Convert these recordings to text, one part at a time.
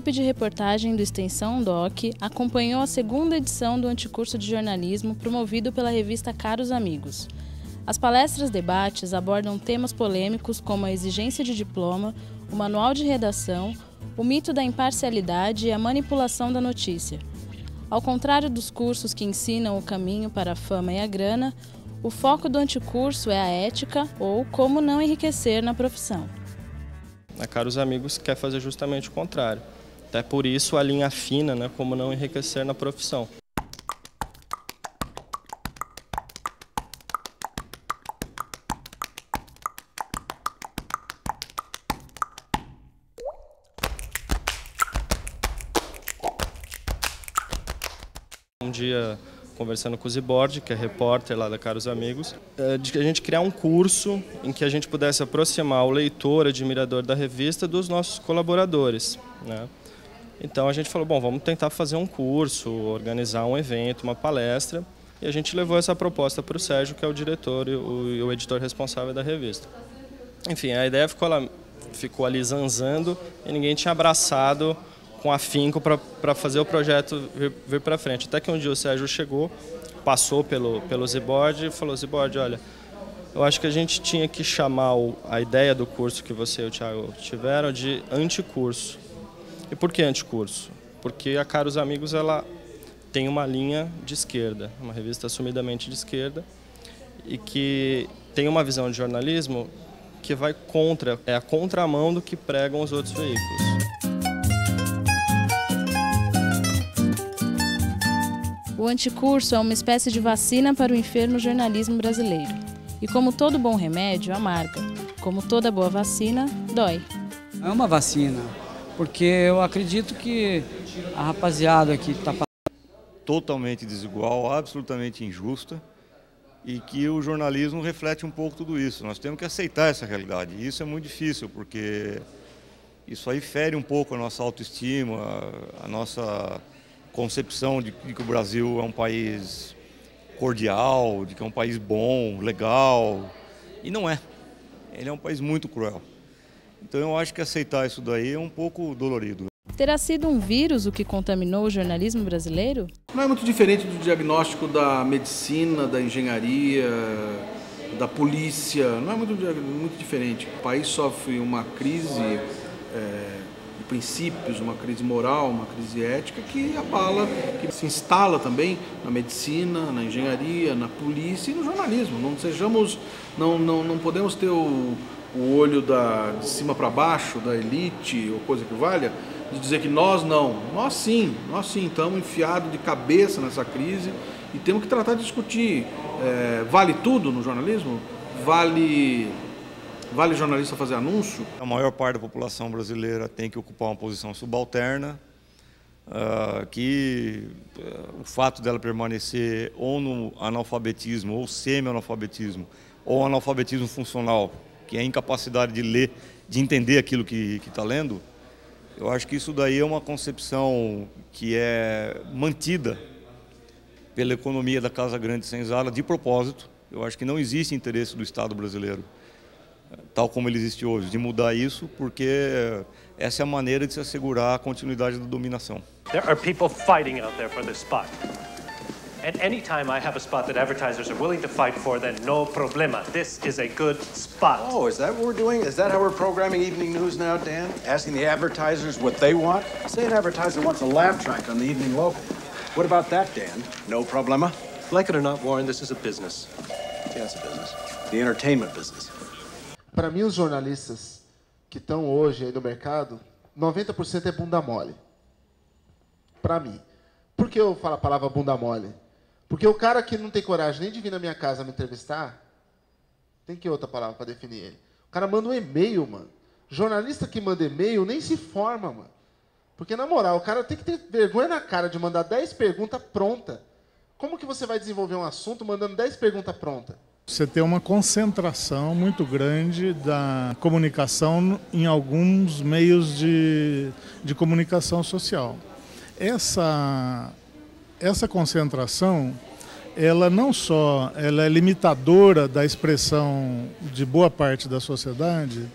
equipe de reportagem do Extensão DOC acompanhou a segunda edição do Anticurso de Jornalismo promovido pela revista Caros Amigos. As palestras-debates abordam temas polêmicos como a exigência de diploma, o manual de redação, o mito da imparcialidade e a manipulação da notícia. Ao contrário dos cursos que ensinam o caminho para a fama e a grana, o foco do anticurso é a ética ou como não enriquecer na profissão. A Caros Amigos quer fazer justamente o contrário. Até por isso a linha fina, né, como não enriquecer na profissão. Um dia, conversando com o Zibordi, que é repórter lá da Caros Amigos, de a gente criar um curso em que a gente pudesse aproximar o leitor, admirador da revista, dos nossos colaboradores, né? Então a gente falou, bom, vamos tentar fazer um curso, organizar um evento, uma palestra, e a gente levou essa proposta para o Sérgio, que é o diretor e o editor responsável da revista. Enfim, a ideia ficou ali zanzando e ninguém tinha abraçado com afinco para fazer o projeto vir para frente. Até que um dia o Sérgio chegou, passou pelo Zibordi e falou, Zibordi, olha, eu acho que a gente tinha que chamar a ideia do curso que você e o Thiago tiveram de anticurso. E por que anticurso? Porque a Caros Amigos ela tem uma linha de esquerda, uma revista assumidamente de esquerda, e que tem uma visão de jornalismo que vai contra, é a contramão do que pregam os outros veículos. O anticurso é uma espécie de vacina para o enfermo jornalismo brasileiro. E como todo bom remédio, amarga. Como toda boa vacina, dói. É uma vacina, porque eu acredito que a rapaziada que está totalmente desigual, absolutamente injusta, e que o jornalismo reflete um pouco tudo isso. Nós temos que aceitar essa realidade. E isso é muito difícil, porque isso aí fere um pouco a nossa autoestima, a nossa concepção de que o Brasil é um país cordial, de que é um país bom, legal, e não é. Ele é um país muito cruel. Então eu acho que aceitar isso daí é um pouco dolorido. Terá sido um vírus o que contaminou o jornalismo brasileiro? Não é muito diferente do diagnóstico da medicina, da engenharia, da polícia, não é muito diferente. O país sofre uma crise de princípios, uma crise moral, uma crise ética que abala, que se instala também na medicina, na engenharia, na polícia e no jornalismo. Não podemos ter o olho de cima para baixo, da elite ou coisa que valha, de dizer que nós sim estamos enfiados de cabeça nessa crise e temos que tratar de discutir. Vale tudo no jornalismo? Vale jornalista fazer anúncio? A maior parte da população brasileira tem que ocupar uma posição subalterna, o fato dela permanecer ou no analfabetismo, ou semi-analfabetismo, ou analfabetismo funcional, que é a incapacidade de ler, de entender aquilo que está lendo, eu acho que isso daí é uma concepção que é mantida pela economia da Casa Grande Senzala de propósito. Eu acho que não existe interesse do Estado brasileiro, tal como ele existe hoje, de mudar isso, porque essa é a maneira de se assegurar a continuidade da dominação. There are people fighting out there for this spot. And anytime I have a spot that advertisers are willing to fight for, then no problema. This is a good spot. Oh, is that what we're doing? Is that how we're programming evening news now, Dan? Asking the advertisers what they want? Say an advertiser wants a laugh track on the evening local. What about that, Dan? No problema? Like it or not, Warren, this is a business. Yeah, it's a business. The entertainment business. Para mim, os jornalistas que estão hoje aí no mercado, 90% é bunda mole. Para mim. Por que eu falo a palavra bunda mole? Porque o cara que não tem coragem nem de vir na minha casa me entrevistar, tem que outra palavra para definir ele? O cara manda um e-mail, mano. Jornalista que manda e-mail nem se forma, mano. Porque, na moral, o cara tem que ter vergonha na cara de mandar 10 perguntas prontas. Como que você vai desenvolver um assunto mandando 10 perguntas prontas? Você tem uma concentração muito grande da comunicação em alguns meios de comunicação social. Essa concentração, ela não só ela é limitadora da expressão de boa parte da sociedade,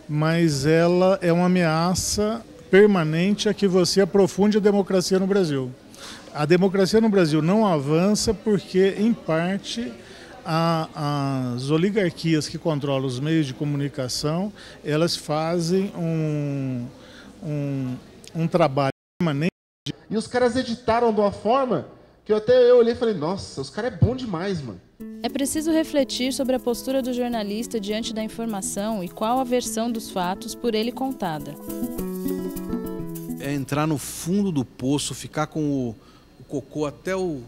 mas ela é uma ameaça permanente a que você aprofunde a democracia no Brasil. A democracia no Brasil não avança porque, em parte, as oligarquias que controlam os meios de comunicação, elas fazem um trabalho permanente. E os caras editaram de uma forma que eu olhei e falei, nossa, os caras é bom demais, mano. É preciso refletir sobre a postura do jornalista diante da informação e qual a versão dos fatos por ele contada. É entrar no fundo do poço, ficar com o cocô até o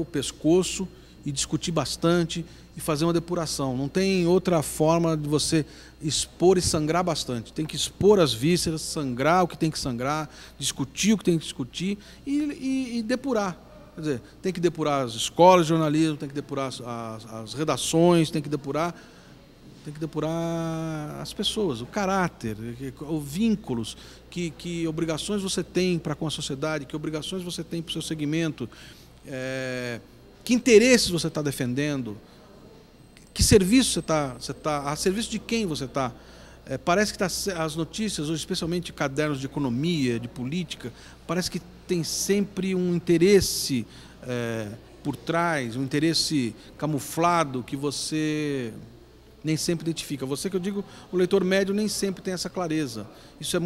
pescoço e discutir bastante e fazer uma depuração. Não tem outra forma de você expor e sangrar bastante. Tem que expor as vísceras, sangrar o que tem que sangrar, discutir o que tem que discutir e depurar. Quer dizer, tem que depurar as escolas de jornalismo, tem que depurar as redações, tem que depurar as pessoas, o caráter, os vínculos, que obrigações você tem para com a sociedade, que obrigações você tem para o seu segmento, que interesses você está defendendo, que serviço você está, a serviço de quem você está. Parece que as notícias, hoje, especialmente cadernos de economia, de política, parece que tem sempre um interesse por trás, um interesse camuflado que você nem sempre identifica. Você que eu digo, o leitor médio nem sempre tem essa clareza. Isso é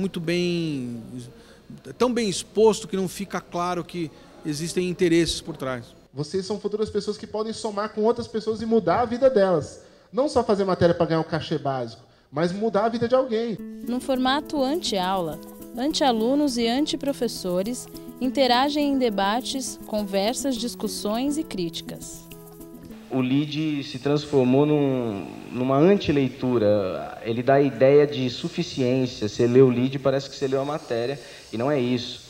tão bem exposto que não fica claro que existem interesses por trás. Vocês são futuras pessoas que podem somar com outras pessoas e mudar a vida delas. Não só fazer matéria para ganhar um cachê básico, mas mudar a vida de alguém. Num formato anti-aula, anti-alunos e anti-professores interagem em debates, conversas, discussões e críticas. O LID se transformou numa anti-leitura. Ele dá a ideia de suficiência. Você lê o LID, parece que você leu a matéria, e não é isso.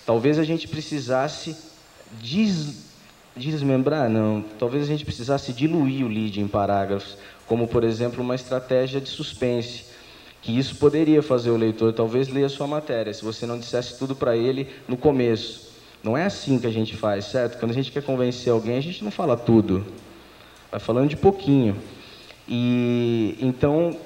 Talvez a gente precisasse desmembrar, não. Talvez a gente precisasse diluir o LID em parágrafos, como, por exemplo, uma estratégia de suspense, que isso poderia fazer o leitor, talvez, ler a sua matéria, se você não dissesse tudo para ele no começo. Não é assim que a gente faz, certo? Quando a gente quer convencer alguém, a gente não fala tudo. Vai falando de pouquinho. E então,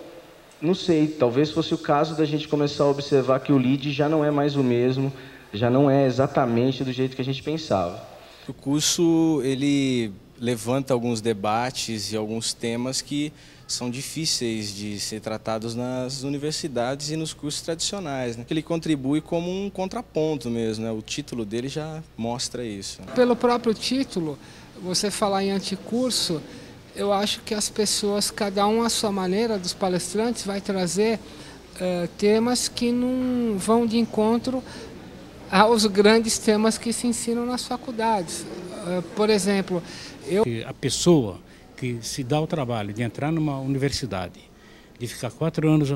não sei, talvez fosse o caso da gente começar a observar que o LID já não é mais o mesmo, já não é exatamente do jeito que a gente pensava. O curso, ele levanta alguns debates e alguns temas que são difíceis de ser tratados nas universidades e nos cursos tradicionais, né? Ele contribui como um contraponto mesmo, né? O título dele já mostra isso. Pelo próprio título, você falar em anticurso, eu acho que as pessoas, cada um à sua maneira, dos palestrantes, vai trazer temas que não vão de encontro aos grandes temas que se ensinam nas faculdades. Por exemplo, a pessoa que se dá o trabalho de entrar numa universidade, de ficar 4 anos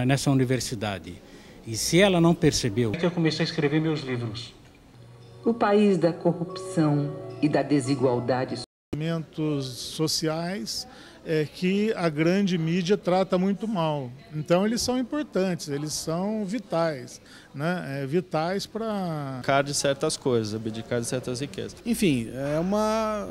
nessa universidade, e se ela não percebeu... Eu comecei a escrever meus livros. O país da corrupção e da desigualdade. Movimentos sociais que a grande mídia trata muito mal. Então eles são importantes, eles são vitais, né? Vitais para... abdicar de certas coisas, abdicar de certas riquezas. Enfim, é uma